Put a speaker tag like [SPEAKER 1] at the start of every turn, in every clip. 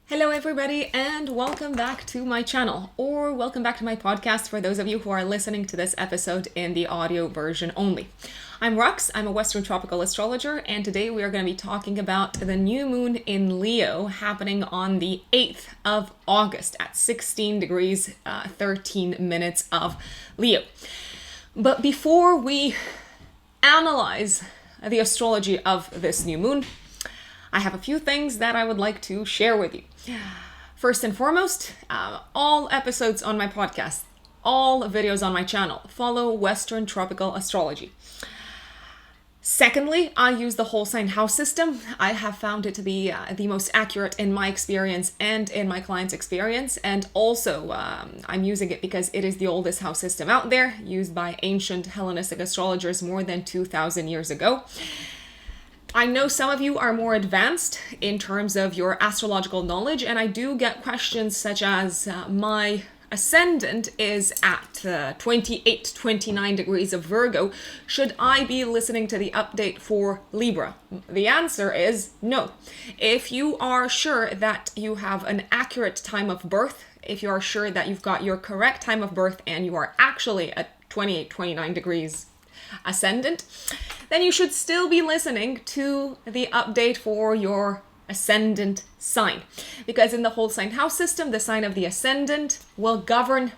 [SPEAKER 1] Hello everybody and welcome back to my channel, or welcome back to my podcast for those of you who are listening to this episode in the audio version only. I'm Rux, I'm a Western tropical astrologer, and today we are going to be talking about the new moon in Leo happening on the 8th of August at 16 degrees 13 minutes of Leo. But before we analyze the astrology of this new moon, I have a few things that I would like to share with you. First and foremost, all episodes on my podcast, all videos on my channel follow Western tropical astrology. Secondly, I use the whole sign house system. I have found it to be the most accurate in my experience and in my clients' experience. And also, I'm using it because it is the oldest house system out there, used by ancient Hellenistic astrologers more than 2,000 years ago. I know some of you are more advanced in terms of your astrological knowledge, and I do get questions such as my ascendant is at 29 degrees of Virgo. Should I be listening to the update for Libra? The answer is no. If you are sure that you have an accurate time of birth, if you are sure that you've got your correct time of birth and you are actually at 29 degrees ascendant, then you should still be listening to the update for your ascendant sign. Because in the whole sign house system, the sign of the ascendant will cover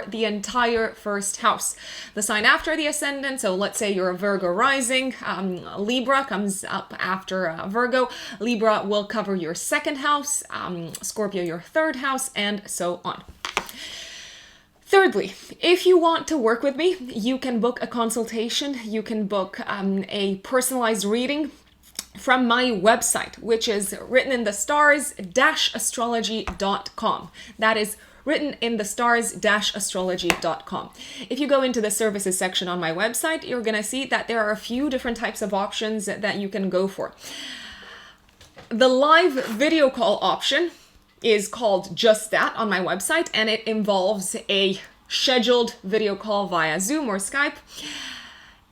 [SPEAKER 1] the entire first house. The sign after the ascendant, so let's say you're a Virgo rising, Libra comes up after Virgo. Libra will cover your second house, Scorpio your third house, and so on. Thirdly, if you want to work with me, you can book a consultation. You can book a personalized reading from my website, which is written in the stars-astrology.com. That is written in the stars-astrology.com. If you go into the services section on my website, you're going to see that there are a few different types of options that you can go for. The live video call option is called just that on my website, and it involves a scheduled video call via Zoom or Skype.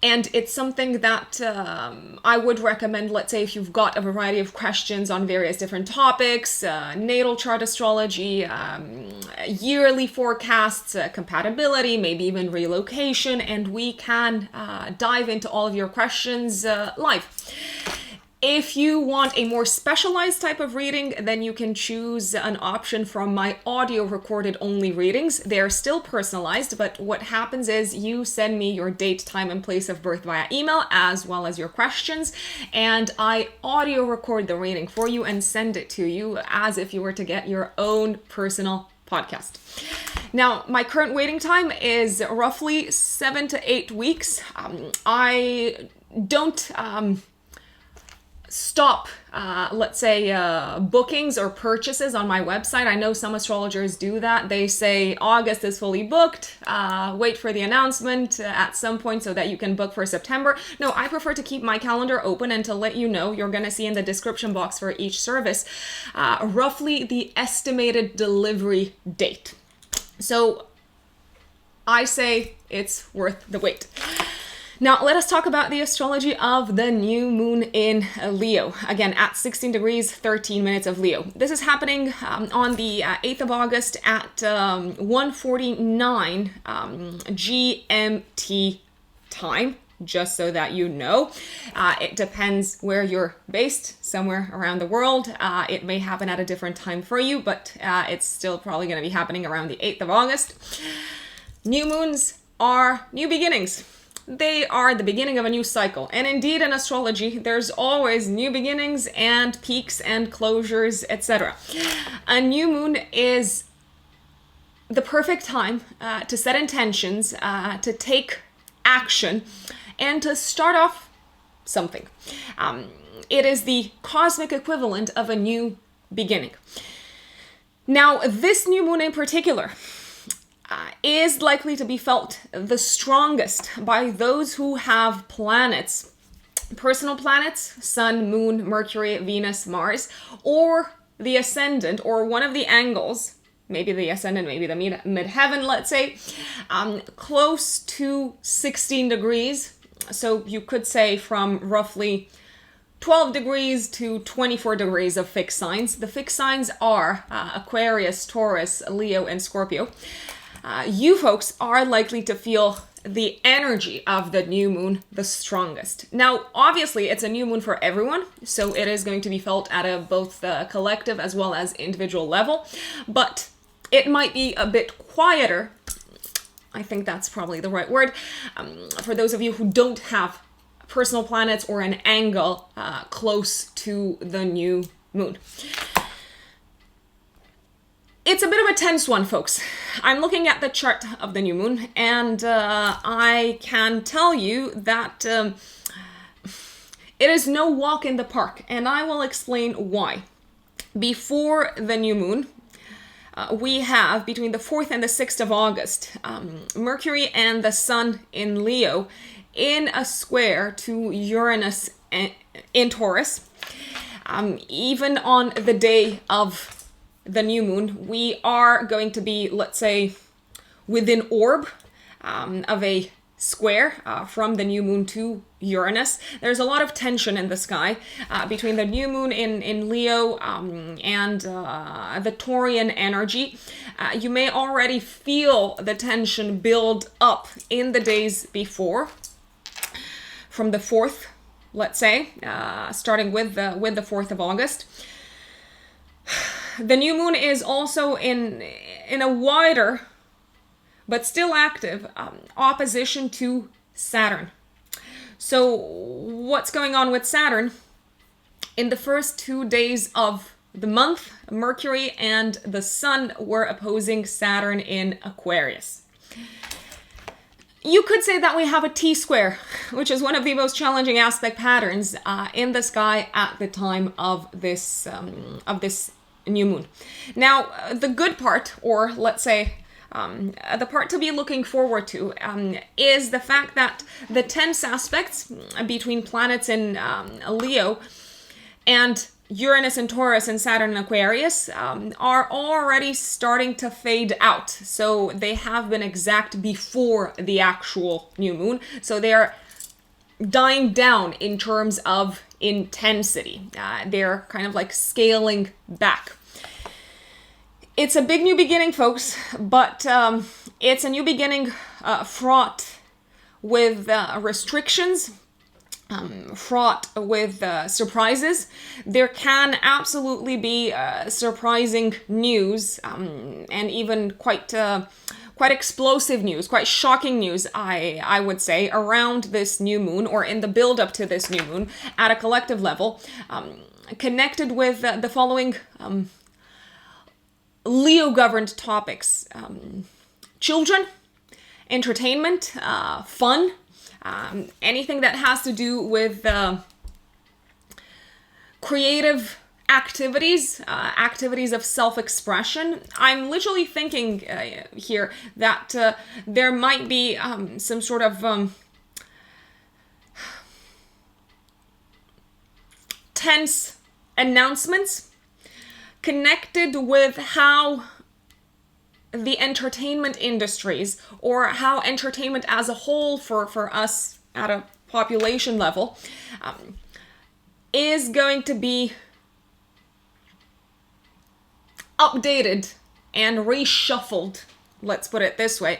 [SPEAKER 1] And it's something that I would recommend, let's say, if you've got a variety of questions on various different topics, natal chart astrology, yearly forecasts, compatibility, maybe even relocation, and we can dive into all of your questions live. If you want a more specialized type of reading, then you can choose an option from my audio recorded only readings. They're still personalized, but what happens is you send me your date, time, and place of birth via email, as well as your questions, and I audio record the reading for you and send it to you as if you were to get your own personal podcast. Now, my current waiting time is roughly 7 to 8 weeks. I don't stop, let's say, bookings or purchases on my website. I know some astrologers do that. They say August is fully booked, wait for the announcement at some point so that you can book for September. No, I prefer to keep my calendar open and to let you know. You're going to see in the description box for each service roughly the estimated delivery date. So I say it's worth the wait. Now, let us talk about the astrology of the new moon in Leo. Again, at 16 degrees, 13 minutes of Leo. This is happening on the 8th of August at 1:49 GMT time, just so that you know. It depends where you're based, somewhere around the world. It may happen at a different time for you, but it's still probably going to be happening around the 8th of August. New moons are new beginnings. They are the beginning of a new cycle. And indeed, in astrology, there's always new beginnings and peaks and closures, etc. A new moon is the perfect time to set intentions, to take action, and to start off something. It is the cosmic equivalent of a new beginning. Now, this new moon in particular is likely to be felt the strongest by those who have planets, personal planets, Sun, Moon, Mercury, Venus, Mars, or the ascendant, or one of the angles, maybe the ascendant, maybe the midheaven, let's say, close to 16 degrees. So you could say from roughly 12 degrees to 24 degrees of fixed signs. The fixed signs are Aquarius, Taurus, Leo, and Scorpio. You folks are likely to feel the energy of the new moon the strongest. Now, obviously, it's a new moon for everyone, so it is going to be felt at a both collective as well as individual level, but it might be a bit quieter. I think that's probably the right word. For those of you who don't have personal planets or an angle close to the new moon. It's a bit of a tense one, folks. I'm looking at the chart of the new moon, and I can tell you that it is no walk in the park, and I will explain why. Before the new moon, we have, between the 4th and the 6th of August, Mercury and the Sun in Leo in a square to Uranus in Taurus. Even on the day of the new moon, we are going to be, let's say, within orb of a square from the new moon to Uranus. There's a lot of tension in the sky between the new moon in Leo and the Taurian energy. You may already feel the tension build up in the days before, from the 4th, let's say, starting with the 4th of August. The new moon is also in a wider, but still active, opposition to Saturn. So what's going on with Saturn? In the first 2 days of the month, Mercury and the Sun were opposing Saturn in Aquarius. You could say that we have a T-square, which is one of the most challenging aspect patterns in the sky at the time of this new moon. Now, the good part, or let's say the part to be looking forward to, is the fact that the tense aspects between planets in Leo and Uranus and Taurus and Saturn and Aquarius are already starting to fade out. So they have been exact before the actual new moon. So they're dying down in terms of intensity. They're kind of like scaling back. It's a big new beginning, folks, but it's a new beginning fraught with restrictions, fraught with surprises. There can absolutely be surprising news and even quite explosive news, quite shocking news, I would say, around this new moon or in the build up to this new moon at a collective level, connected with the following Leo-governed topics: children, entertainment, fun, anything that has to do with creative activities, activities of self-expression. I'm literally thinking here that there might be some sort of tense announcements connected with how the entertainment industries, or how entertainment as a whole for us at a population level, is going to be updated and reshuffled, let's put it this way,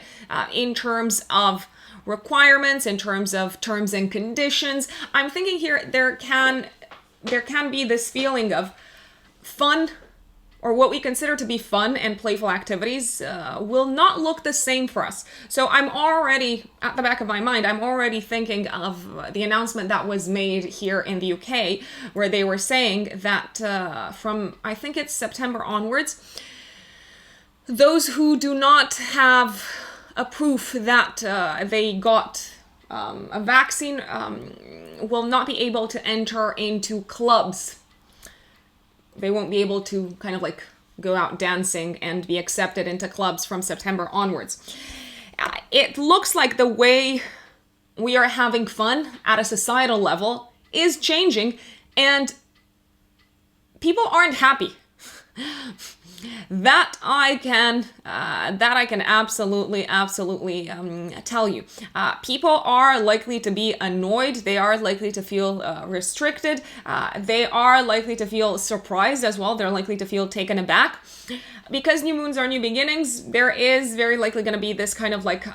[SPEAKER 1] in terms of requirements, in terms of terms and conditions. I'm thinking here there can be this feeling of fun, or what we consider to be fun and playful activities, will not look the same for us. So I'm already, at the back of my mind, I'm already thinking of the announcement that was made here in the UK, where they were saying that from, I think it's September onwards, those who do not have a proof that they got a vaccine will not be able to enter into clubs. They won't be able to kind of like go out dancing and be accepted into clubs from September onwards. It looks like the way we are having fun at a societal level is changing, and people aren't happy. That I can absolutely tell you. People are likely to be annoyed. They are likely to feel restricted. They are likely to feel surprised as well. They're likely to feel taken aback. Because new moons are new beginnings, there is very likely going to be this kind of like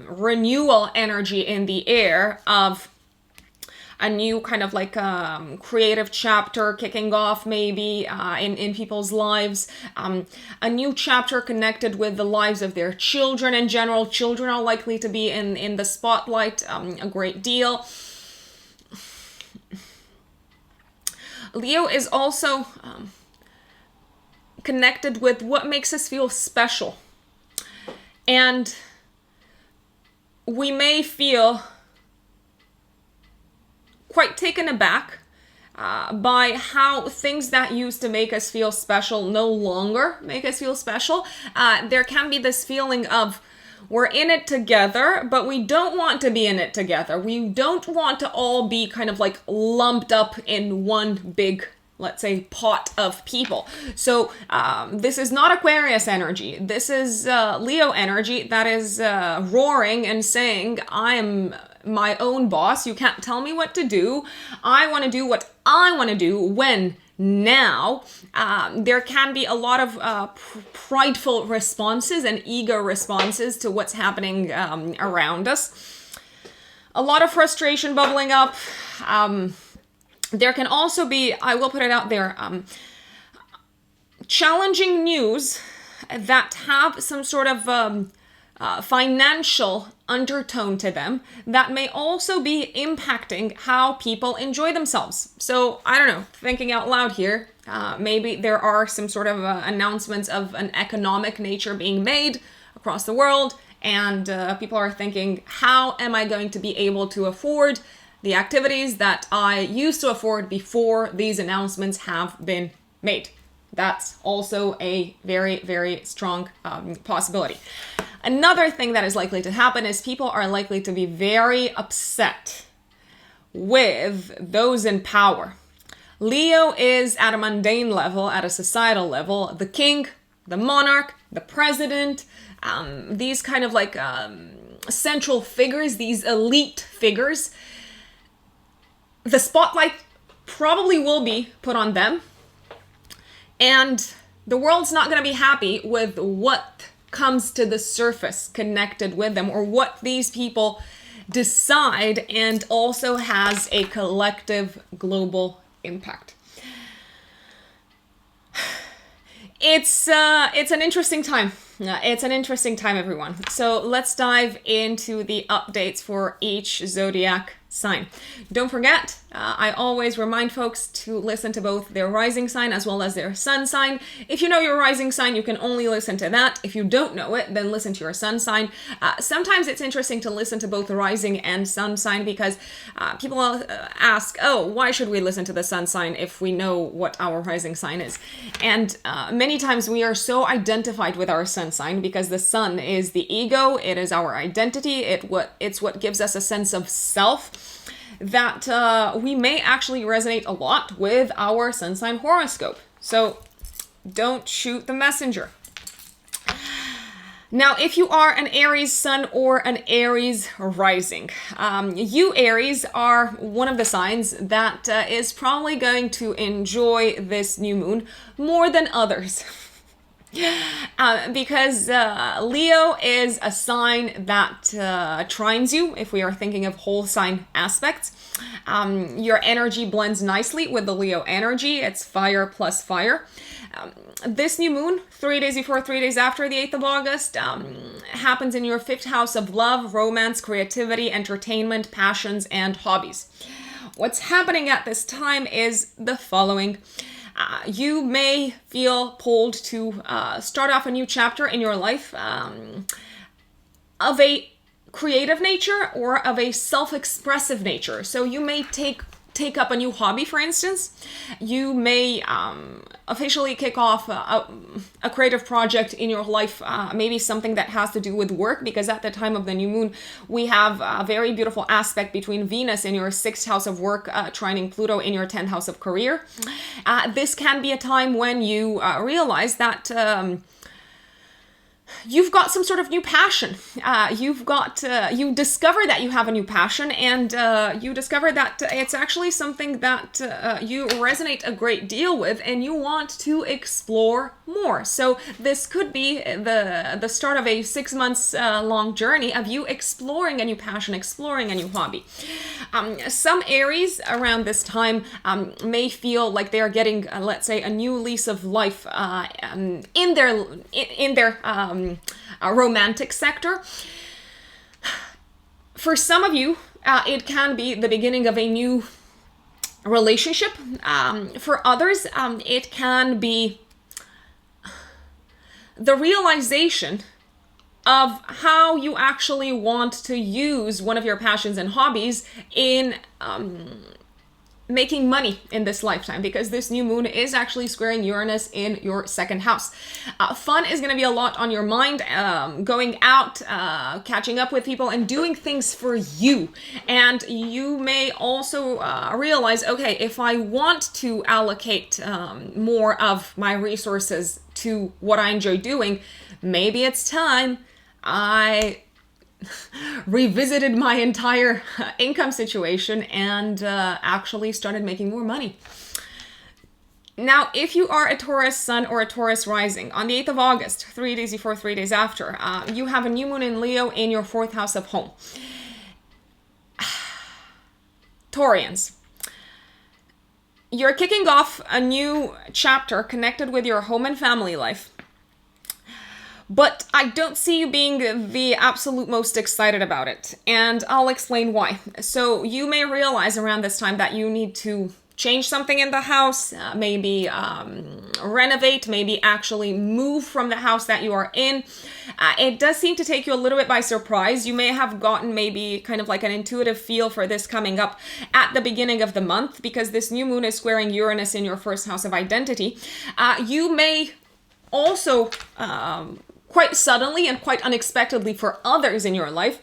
[SPEAKER 1] renewal energy in the air of a new kind of like creative chapter kicking off maybe in people's lives, a new chapter connected with the lives of their children in general. Children are likely to be in the spotlight a great deal. Leo is also connected with what makes us feel special. And we may feel quite taken aback by how things that used to make us feel special no longer make us feel special. There can be this feeling of we're in it together, but we don't want to be in it together. We don't want to all be kind of like lumped up in one big, let's say, pot of people. So this is not Aquarius energy. This is Leo energy that is roaring and saying, I am my own boss. You can't tell me what to do. I want to do what I want to do when now. There can be a lot of prideful responses and ego responses to what's happening around us. A lot of frustration bubbling up. There can also be, I will put it out there, challenging news that have some sort of financial undertone to them that may also be impacting how people enjoy themselves. So, I don't know, thinking out loud here, maybe there are some sort of announcements of an economic nature being made across the world, and people are thinking, how am I going to be able to afford the activities that I used to afford before these announcements have been made? That's also a very, very strong possibility. Another thing that is likely to happen is people are likely to be very upset with those in power. Leo is at a mundane level, at a societal level, the king, the monarch, the president, these kind of like central figures, these elite figures. The spotlight probably will be put on them, and the world's not going to be happy with what comes to the surface connected with them, or what these people decide, and also has a collective global impact. It's an interesting time. It's an interesting time, everyone. So let's dive into the updates for each zodiac sign. Don't forget, I always remind folks to listen to both their rising sign as well as their sun sign. If you know your rising sign, you can only listen to that. If you don't know it, then listen to your sun sign. Sometimes it's interesting to listen to both the rising and sun sign because people ask, oh, why should we listen to the sun sign if we know what our rising sign is? And many times we are so identified with our sun sign because the sun is the ego, it is our identity, it's what gives us a sense of self, that we may actually resonate a lot with our sun sign horoscope. So don't shoot the messenger. Now, if you are an Aries sun or an Aries rising, you Aries are one of the signs that is probably going to enjoy this new moon more than others. Because Leo is a sign that trines you, if we are thinking of whole sign aspects. Your energy blends nicely with the Leo energy. It's fire plus fire. This new moon, 3 days before, 3 days after the 8th of August, happens in your 5th house of love, romance, creativity, entertainment, passions, and hobbies. What's happening at this time is the following. You may feel pulled to start off a new chapter in your life of a creative nature or of a self-expressive nature. So you may take take up a new hobby, for instance. You may officially kick off a creative project in your life, maybe something that has to do with work, because at the time of the new moon, we have a very beautiful aspect between Venus in your 6th house of work, trining Pluto in your 10th house of career. This can be a time when you realize that you've got some sort of new passion. You discover that you have a new passion, and you discover that it's actually something that you resonate a great deal with, and you want to explore more. So this could be the start of a 6 months long journey of you exploring a new passion, exploring a new hobby. Some Aries around this time may feel like they are getting, let's say, a new lease of life in their romantic sector. For some of you, it can be the beginning of a new relationship. For others, it can be the realization of how you actually want to use one of your passions and hobbies in making money in this lifetime, because this new moon is actually squaring Uranus in your 2nd house. Fun is going to be a lot on your mind, going out, catching up with people, and doing things for you. And you may also realize, okay, if I want to allocate more of my resources to what I enjoy doing, maybe it's time I revisited my entire income situation and actually started making more money. Now, if you are a Taurus sun or a Taurus rising, on the 8th of August, 3 days before, 3 days after, you have a new moon in Leo in your 4th house of home. Taurians, you're kicking off a new chapter connected with your home and family life. But I don't see you being the absolute most excited about it, and I'll explain why. So you may realize around this time that you need to change something in the house, maybe renovate, maybe actually move from the house that you are in. It does seem to take you a little bit by surprise. You may have gotten maybe kind of like an intuitive feel for this coming up at the beginning of the month, because this new moon is squaring Uranus in your 1st house of identity. You may also quite suddenly and quite unexpectedly for others in your life,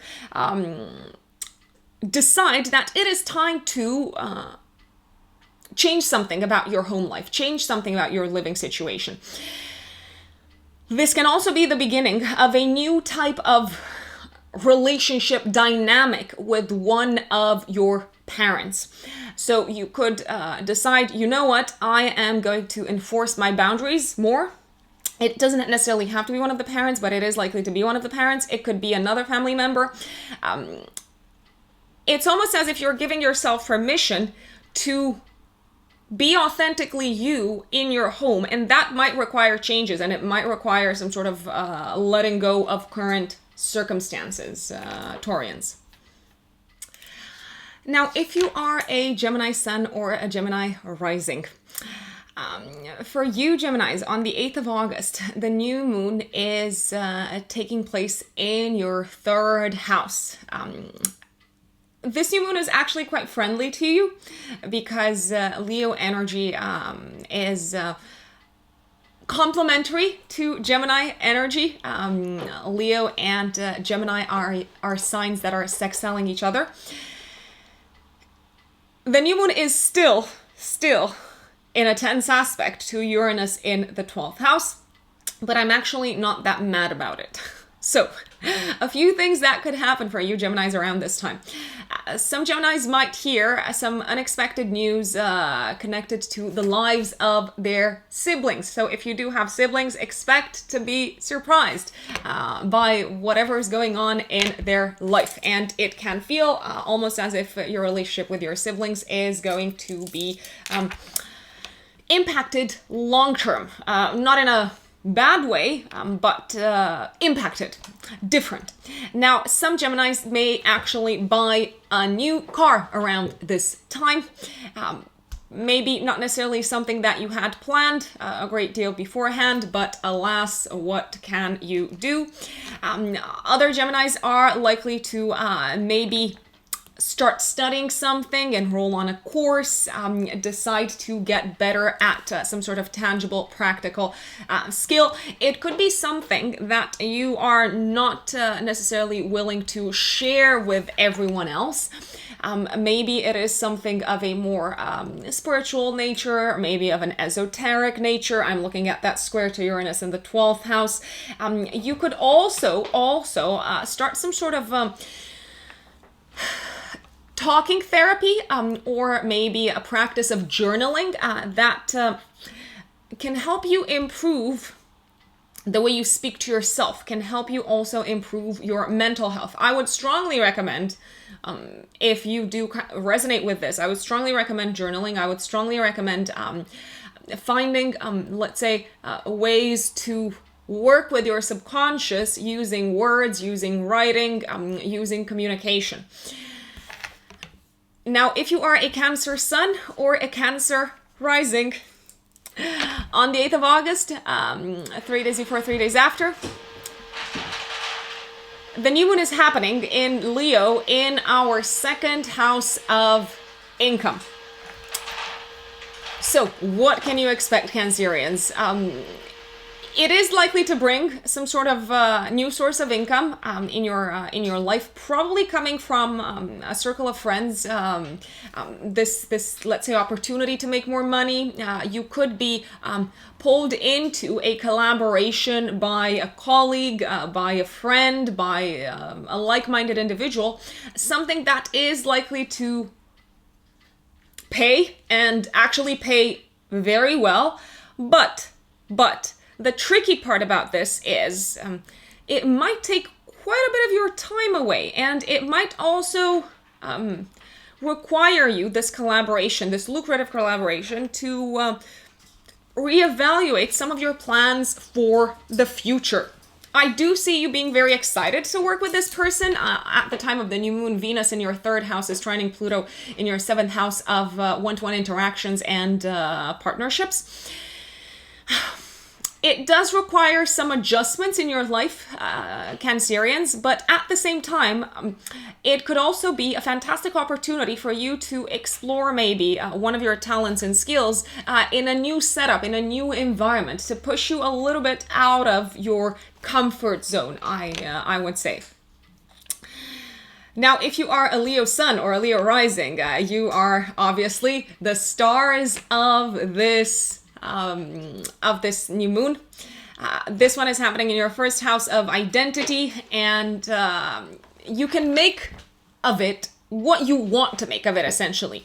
[SPEAKER 1] decide that it is time to change something about your home life, change something about your living situation. This can also be the beginning of a new type of relationship dynamic with one of your parents. So you could decide, you know what, I am going to enforce my boundaries more. It doesn't necessarily have to be one of the parents, but it is likely to be one of the parents. It could be another family member. It's almost as if you're giving yourself permission to be authentically you in your home, and that might require changes, and it might require some sort of letting go of current circumstances, Taurians. Now, if you are a Gemini sun or a Gemini rising, for you Geminis, on the 8th of August, the new moon is taking place in your 3rd house. This new moon is actually quite friendly to you, because Leo energy is complementary to Gemini energy. Leo and Gemini are signs that are sextiling each other. The new moon is still in a tense aspect to Uranus in the 12th house, but I'm actually not that mad about it. So, a few things that could happen for you Geminis around this time. Some Geminis might hear some unexpected news connected to the lives of their siblings. So if you do have siblings, expect to be surprised by whatever is going on in their life. And it can feel almost as if your relationship with your siblings is going to be impacted long-term. Not in a bad way, but impacted, different. Now, some Geminis may actually buy a new car around this time. Maybe not necessarily something that you had planned a great deal beforehand, but alas, what can you do? Other Geminis are likely to maybe start studying something, enroll on a course, decide to get better at some sort of tangible, practical skill. It could be something that you are not necessarily willing to share with everyone else. Maybe it is something of a more spiritual nature, maybe of an esoteric nature. I'm looking at that square to Uranus in the 12th house. You could also start some sort of talking therapy, or maybe a practice of journaling that can help you improve the way you speak to yourself, can help you also improve your mental health. I would strongly recommend, if you do resonate with this, I would strongly recommend journaling. I would strongly recommend finding, let's say, ways to work with your subconscious using words, using writing, using communication. Now, if you are a Cancer sun or a Cancer rising, on the 8th of August, 3 days before, 3 days after, the new moon is happening in Leo in our 2nd house of income. So, what can you expect, Cancerians? It is likely to bring some sort of new source of income in your life, probably coming from a circle of friends. This let's say opportunity to make more money. You could be pulled into a collaboration by a colleague, by a friend, by a like-minded individual. Something that is likely to pay, and actually pay very well, but the tricky part about this is it might take quite a bit of your time away, and it might also require you, this collaboration, this lucrative collaboration, to reevaluate some of your plans for the future. I do see you being very excited to work with this person. At the time of the new moon, Venus in your 3rd house is trining Pluto in your 7th house of one-to-one interactions and partnerships. It does require some adjustments in your life, Cancerians, but at the same time, it could also be a fantastic opportunity for you to explore maybe one of your talents and skills in a new setup, in a new environment, to push you a little bit out of your comfort zone, I would say. Now, if you are a Leo sun or a Leo rising, you are obviously the stars of this new moon. This one is happening in your 1st house of identity, and you can make of it what you want to make of it, essentially.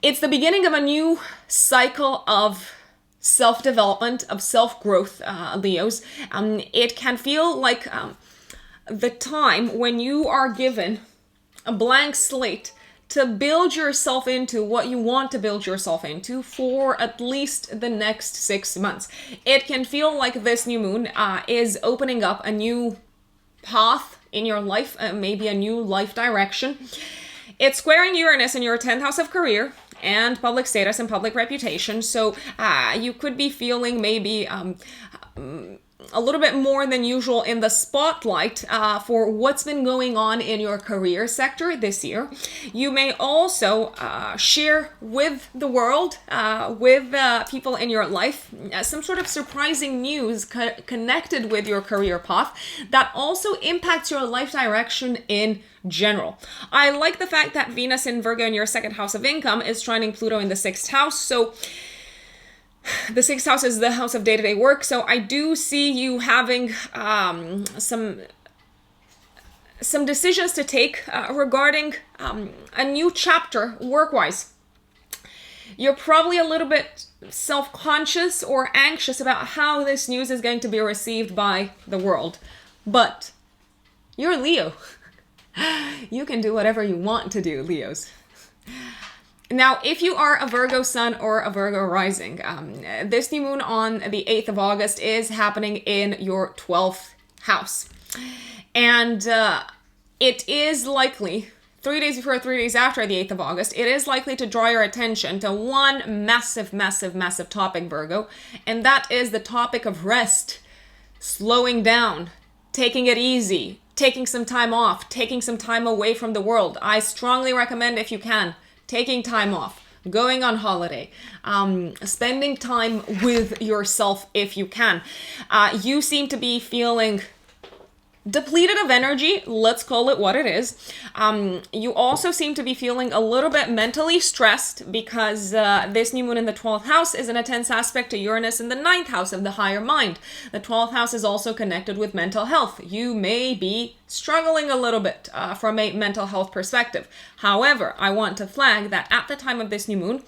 [SPEAKER 1] It's the beginning of a new cycle of self-development, of self-growth, Leos. It can feel like the time when you are given a blank slate to build yourself into what you want to build yourself into for at least the next 6 months. It can feel like this new moon is opening up a new path in your life, maybe a new life direction. It's squaring Uranus in your 10th house of career and public status and public reputation. So you could be feeling maybe a little bit more than usual in the spotlight for what's been going on in your career sector this year. You may also share with the world, with people in your life, some sort of surprising news connected with your career path that also impacts your life direction in general. I like the fact that Venus in Virgo in your 2nd house of income is trining Pluto in the 6th house. So the 6th house is the house of day-to-day work, so I do see you having some decisions to take regarding a new chapter work-wise. You're probably a little bit self-conscious or anxious about how this news is going to be received by the world, but you're Leo. You can do whatever you want to do, Leos. Now, if you are a Virgo sun or a Virgo rising, this new moon on the 8th of August is happening in your 12th house. And it is likely, 3 days before, 3 days after the 8th of August, it is likely to draw your attention to one massive topic, Virgo. And that is the topic of rest, slowing down, taking it easy, taking some time off, taking some time away from the world. I strongly recommend, if you can, taking time off, going on holiday, spending time with yourself if you can. You seem to be feeling depleted of energy, let's call it what it is. You also seem to be feeling a little bit mentally stressed because this new moon in the 12th house is in a tense aspect to Uranus in the 9th house of the higher mind. The 12th house is also connected with mental health. You may be struggling a little bit from a mental health perspective. However, I want to flag that at the time of this new moon,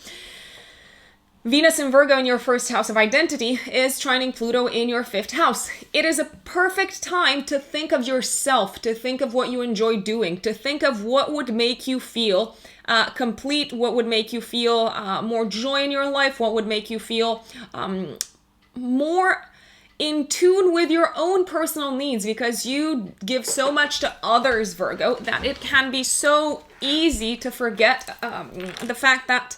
[SPEAKER 1] Venus in Virgo in your first house of identity is trining Pluto in your 5th house. It is a perfect time to think of yourself, to think of what you enjoy doing, to think of what would make you feel complete, what would make you feel more joy in your life, what would make you feel more in tune with your own personal needs, because you give so much to others, Virgo, that it can be so easy to forget the fact that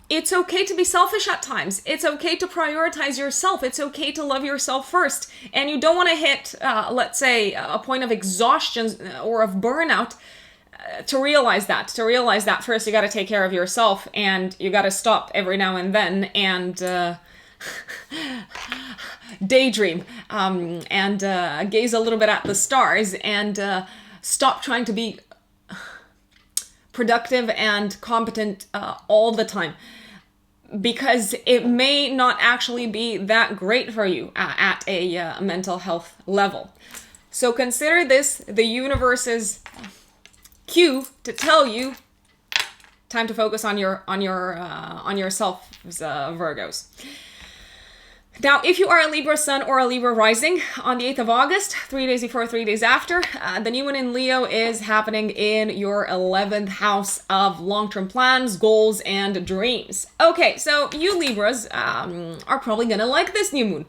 [SPEAKER 1] it's okay to be selfish at times. It's okay to prioritize yourself. It's okay to love yourself first. And you don't want to hit, let's say, a point of exhaustion or of burnout to realize that. To realize that first you got to take care of yourself, and you got to stop every now and then and daydream and gaze a little bit at the stars and stop trying to be productive and competent all the time, because it may not actually be that great for you at a mental health level. So consider this the universe's cue to tell you time to focus on yourself, Virgos. Now, if you are a Libra sun or a Libra rising, on the 8th of August, 3 days before, 3 days after, the new moon in Leo is happening in your 11th house of long-term plans, goals, and dreams. Okay, so you Libras are probably gonna like this new moon.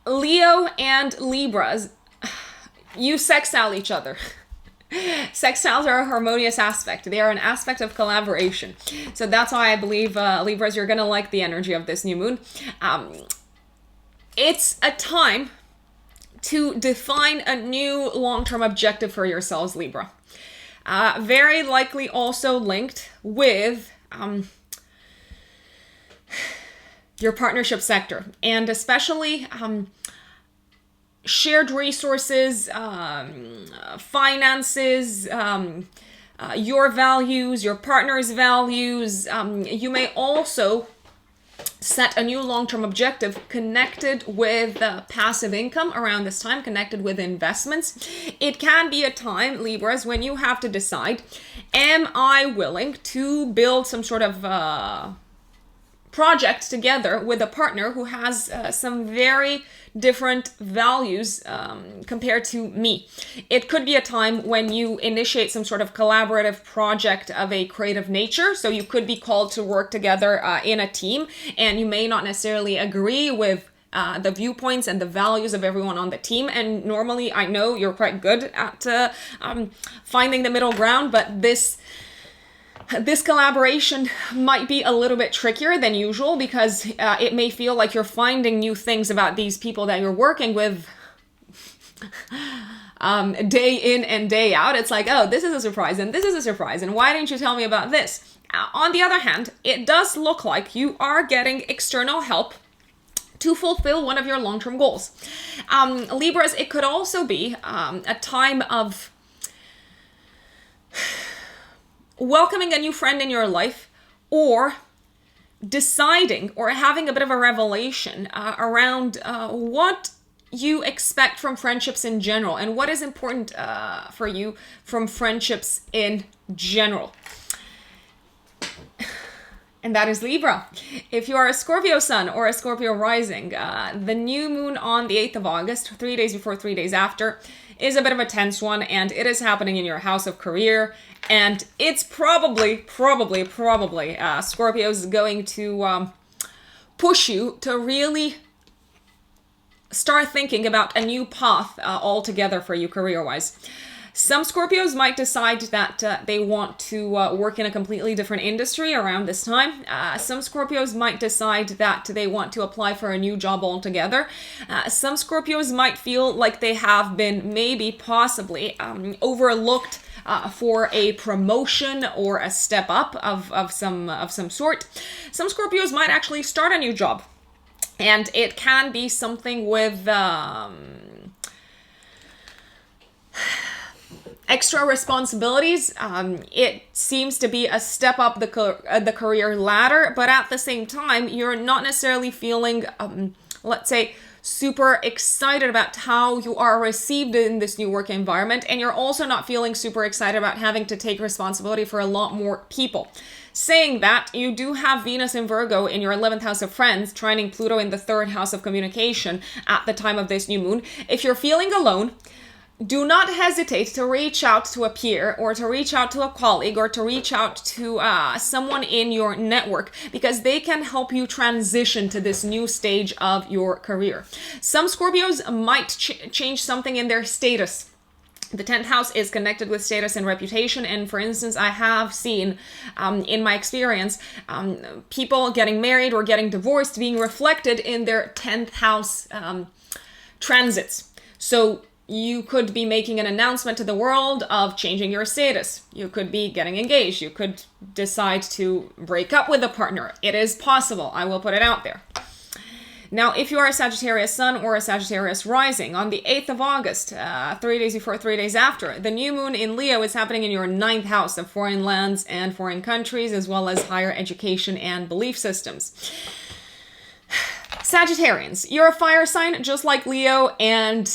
[SPEAKER 1] Leo and Libras, you sextile each other. Sextiles are a harmonious aspect. They are an aspect of collaboration. So that's why I believe, Libras, you're going to like the energy of this new moon. It's a time to define a new long-term objective for yourselves, Libra. Very likely also linked with your partnership sector, and especially shared resources, finances, your values, your partner's values. You may also set a new long-term objective connected with passive income around this time, connected with investments. It can be a time, Libras, when you have to decide, am I willing to build some sort of project together with a partner who has some very different values compared to me. It could be a time when you initiate some sort of collaborative project of a creative nature. So you could be called to work together in a team, and you may not necessarily agree with the viewpoints and the values of everyone on the team. And normally, I know you're quite good at finding the middle ground, but this collaboration might be a little bit trickier than usual, because it may feel like you're finding new things about these people that you're working with day in and day out. It's like, oh, this is a surprise, and this is a surprise, and why didn't you tell me about this? On the other hand, it does look like you are getting external help to fulfill one of your long-term goals. Libras, it could also be a time of welcoming a new friend in your life, or deciding or having a bit of a revelation around what you expect from friendships in general, and what is important for you from friendships in general. And that is Libra. If you are a Scorpio sun or a Scorpio rising, the new moon on the 8th of August, 3 days before, 3 days after, is a bit of a tense one, and it is happening in your house of career. And it's probably Scorpio's going to push you to really start thinking about a new path altogether for you career-wise. Some Scorpios might decide that they want to work in a completely different industry around this time. Some Scorpios might decide that they want to apply for a new job altogether. Some Scorpios might feel like they have been possibly overlooked for a promotion or a step up of some sort. Some Scorpios might actually start a new job, and it can be something with extra responsibilities. It seems to be a step up the career ladder, but at the same time, you're not necessarily feeling, let's say, super excited about how you are received in this new work environment, and you're also not feeling super excited about having to take responsibility for a lot more people. Saying that, you do have Venus in Virgo in your 11th house of friends, trining Pluto in the 3rd house of communication at the time of this new moon. If you're feeling alone, do not hesitate to reach out to a peer or to reach out to a colleague or to reach out to someone in your network, because they can help you transition to this new stage of your career. Some Scorpios might change something in their status. The 10th house is connected with status and reputation. And for instance, I have seen in my experience, people getting married or getting divorced being reflected in their 10th house transits. So you could be making an announcement to the world of changing your status. You could be getting engaged. You could decide to break up with a partner. It is possible. I will put it out there. Now, if you are a Sagittarius sun or a Sagittarius rising, on the 8th of August, 3 days before, 3 days after, the new moon in Leo is happening in your 9th house of foreign lands and foreign countries, as well as higher education and belief systems. Sagittarians, you're a fire sign just like Leo, and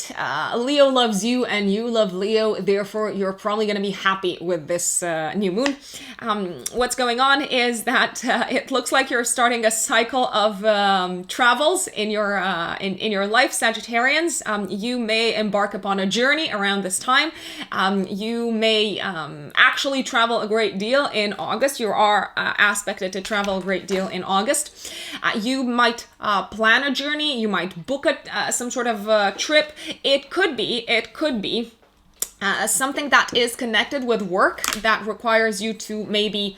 [SPEAKER 1] Leo loves you and you love Leo. Therefore, you're probably going to be happy with this new moon. What's going on is that it looks like you're starting a cycle of travels in your life, Sagittarians. You may embark upon a journey around this time. You may actually travel a great deal in August. You are aspected to travel a great deal in August. You might plan a journey. You might book some sort of trip. It could be something that is connected with work that requires you to maybe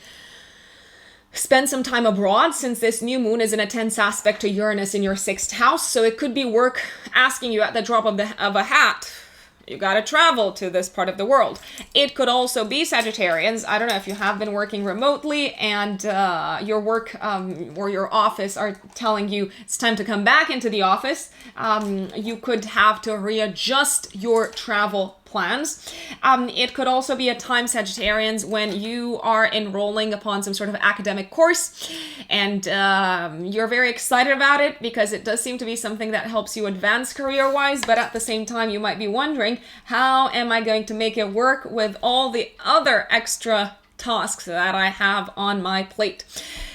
[SPEAKER 1] spend some time abroad, since this new moon is in a tense aspect to Uranus in your 6th house. So it could be work asking you at the drop of a hat, you gotta travel to this part of the world. It could also be Sagittarians. I don't know if you have been working remotely and your work or your office are telling you it's time to come back into the office. You could have to readjust your travel plans. It could also be a time, Sagittarians, when you are enrolling upon some sort of academic course and you're very excited about it because it does seem to be something that helps you advance career-wise, but at the same time you might be wondering, how am I going to make it work with all the other extra tasks that I have on my plate?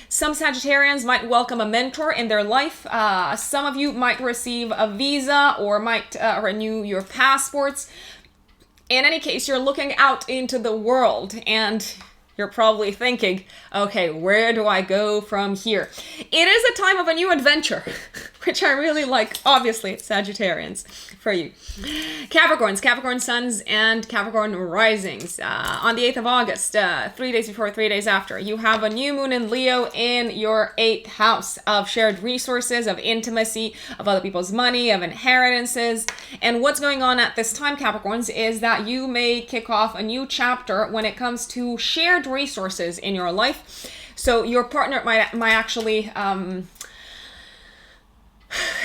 [SPEAKER 1] Some Sagittarians might welcome a mentor in their life. Some of you might receive a visa or might renew your passports. In any case, you're looking out into the world and you're probably thinking, okay, where do I go from here? It is a time of a new adventure, which I really like. Obviously, it's Sagittarians for you. Capricorns, Capricorn suns, and Capricorn risings. On the 8th of August, 3 days before, 3 days after, you have a new moon in Leo in your 8th house of shared resources, of intimacy, of other people's money, of inheritances. And what's going on at this time, Capricorns, is that you may kick off a new chapter when it comes to shared resources in your life. So your partner might actually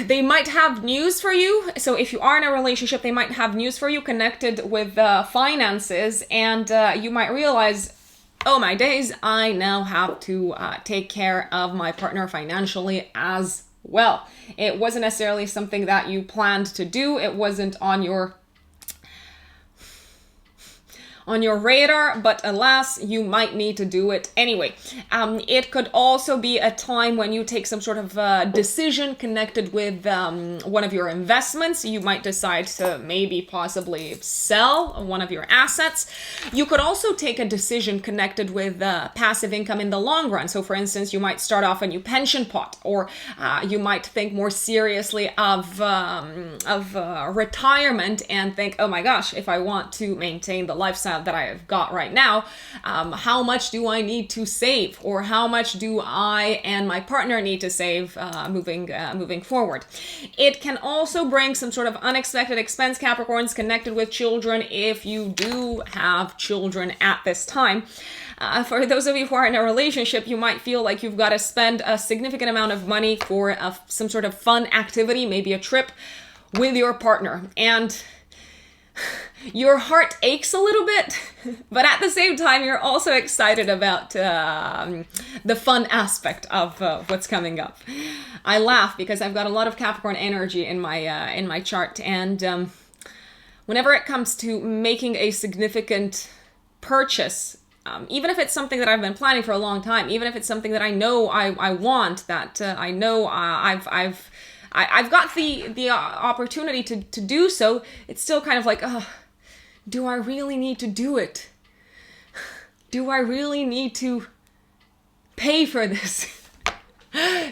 [SPEAKER 1] they might have news for you. So if you are in a relationship, they might have news for you connected with finances, and you might realize, oh my days, I now have to take care of my partner financially as well. It wasn't necessarily something that you planned to do. It wasn't on your on your radar, but alas, you might need to do it anyway. It could also be a time when you take some sort of decision connected with one of your investments. You might decide to maybe possibly sell one of your assets. You could also take a decision connected with passive income in the long run. So for instance, you might start off a new pension pot, or you might think more seriously of retirement and think, oh my gosh, if I want to maintain the lifestyle that I have got right now, how much do I need to save, or how much do I and my partner need to save moving forward. It can also bring some sort of unexpected expense, Capricorns, connected with children if you do have children at this time. For those of you who are in a relationship, you might feel like you've got to spend a significant amount of money for some sort of fun activity, maybe a trip with your partner. And your heart aches a little bit, but at the same time, you're also excited about the fun aspect of what's coming up. I laugh because I've got a lot of Capricorn energy in my chart, and whenever it comes to making a significant purchase, even if it's something that I've been planning for a long time, even if it's something that I know I want, that I know I've got the opportunity to do so, it's still kind of like, do I really need to do it? Do I really need to pay for this?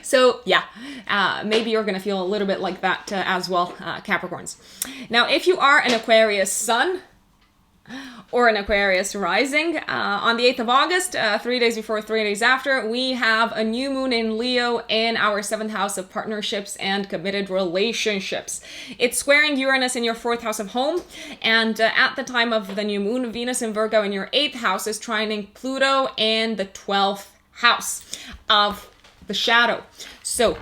[SPEAKER 1] So yeah, maybe you're going to feel a little bit like that as well, Capricorns. Now, if you are an Aquarius sun or an Aquarius rising, on the 8th of August, 3 days before, 3 days after, we have a new moon in Leo in our 7th house of partnerships and committed relationships. It's squaring Uranus in your 4th house of home, and at the time of the new moon, Venus in Virgo in your 8th house is trining Pluto in the 12th house of the shadow. So,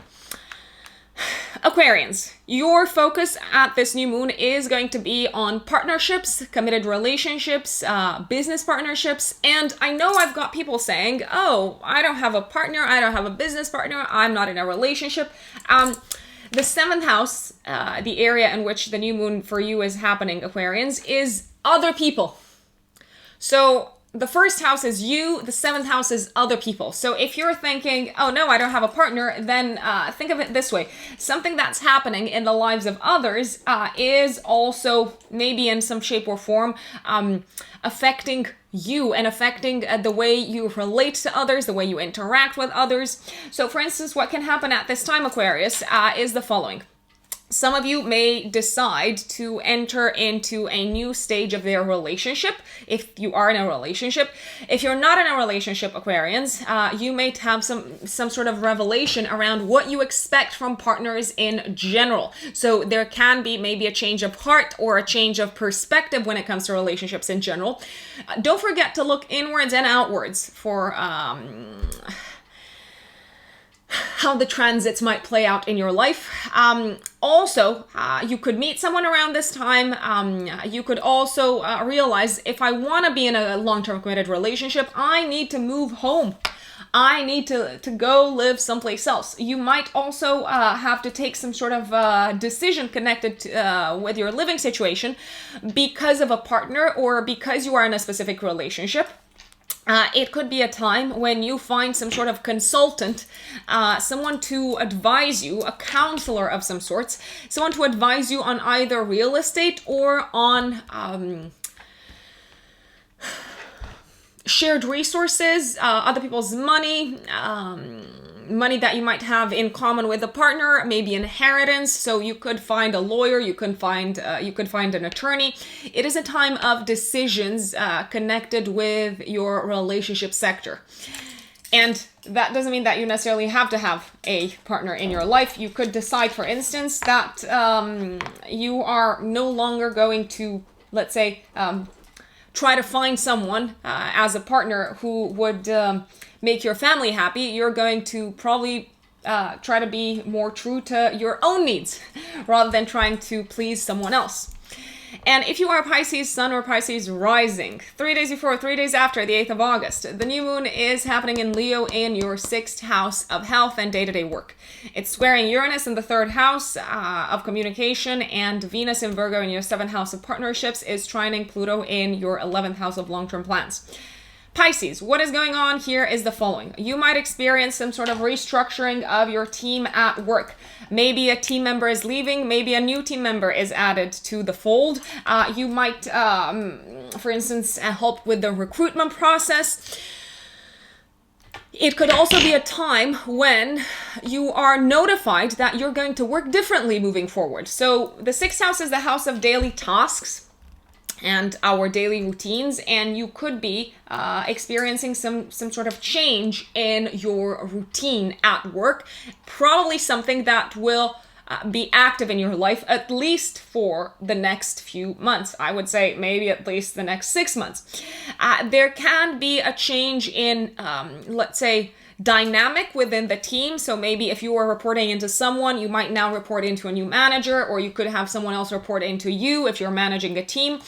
[SPEAKER 1] Aquarians, your focus at this new moon is going to be on partnerships, committed relationships, business partnerships. And I know I've got people saying, oh, I don't have a partner, I don't have a business partner, I'm not in a relationship. The 7th house, the area in which the new moon for you is happening, Aquarians, is other people. So the 1st house is you, the 7th house is other people. So if you're thinking, oh no, I don't have a partner, then think of it this way. Something that's happening in the lives of others is also maybe in some shape or form affecting you and affecting the way you relate to others, the way you interact with others. So for instance, what can happen at this time, Aquarius, is the following. Some of you may decide to enter into a new stage of their relationship if you are in a relationship. If you're not in a relationship, Aquarians, you may have some sort of revelation around what you expect from partners in general. So there can be maybe a change of heart or a change of perspective when it comes to relationships in general. Don't forget to look inwards and outwards for how the transits might play out in your life. Also, you could meet someone around this time. You could also realize, if I want to be in a long-term committed relationship, I need to move home. I need to go live someplace else. You might also have to take some sort of decision connected to, with your living situation because of a partner or because you are in a specific relationship. It could be a time when you find some sort of consultant, someone to advise you, a counselor of some sorts, someone to advise you on either real estate or on shared resources, other people's money, money that you might have in common with a partner, maybe inheritance. So you could find a lawyer, you could find an attorney. It is a time of decisions connected with your relationship sector. And that doesn't mean that you necessarily have to have a partner in your life. You could decide, for instance, that you are no longer going to, let's say, try to find someone as a partner who would make your family happy. You're going to probably try to be more true to your own needs rather than trying to please someone else. And if you are Pisces Sun or Pisces Rising, 3 days before, 3 days after the 8th of August, the new moon is happening in Leo in your 6th house of health and day-to-day work. It's squaring Uranus in the 3rd house of communication, and Venus in Virgo in your 7th house of partnerships is trining Pluto in your 11th house of long-term plans. Pisces, what is going on here is the following. You might experience some sort of restructuring of your team at work. Maybe a team member is leaving, maybe a new team member is added to the fold. You might, for instance, help with the recruitment process. It could also be a time when you are notified that you're going to work differently moving forward. So the 6th house is the house of daily tasks and our daily routines, and you could be experiencing some sort of change in your routine at work, probably something that will be active in your life at least for the next few months. I would say maybe at least the next 6 months. There can be a change in, let's say, dynamic within the team. So maybe if you were reporting into someone, you might now report into a new manager, or you could have someone else report into you if you're managing a team.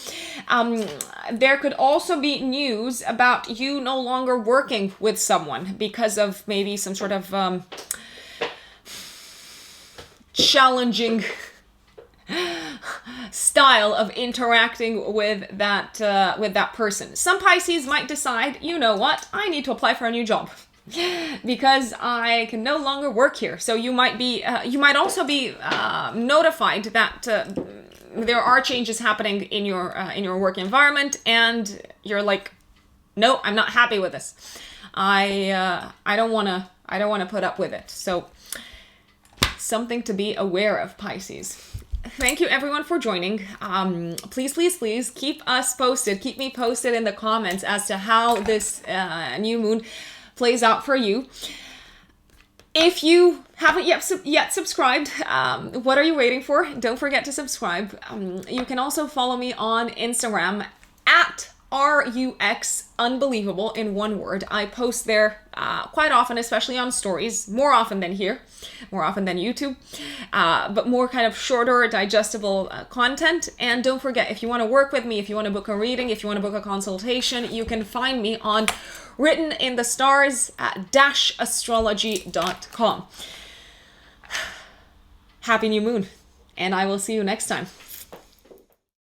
[SPEAKER 1] There could also be news about you no longer working with someone because of maybe some sort of challenging style of interacting with that person. Some Pisces might decide, you know what, I need to apply for a new job because I can no longer work here. So you might be, you might also be notified that there are changes happening in your work environment, and you're like, no, I'm not happy with this. I don't wanna put up with it. So something to be aware of, Pisces. Thank you everyone for joining. Please keep us posted. Keep me posted in the comments as to how this new moon plays out for you. If you haven't yet subscribed, what are you waiting for? Don't forget to subscribe. You can also follow me on Instagram at RUX Unbelievable in one word. I post there quite often, especially on stories, more often than here, more often than YouTube, but more kind of shorter, digestible content. And don't forget, if you want to work with me, if you want to book a reading, if you want to book a consultation, you can find me on Written in the Stars at -astrology.com. Happy new moon, and I will see you next time.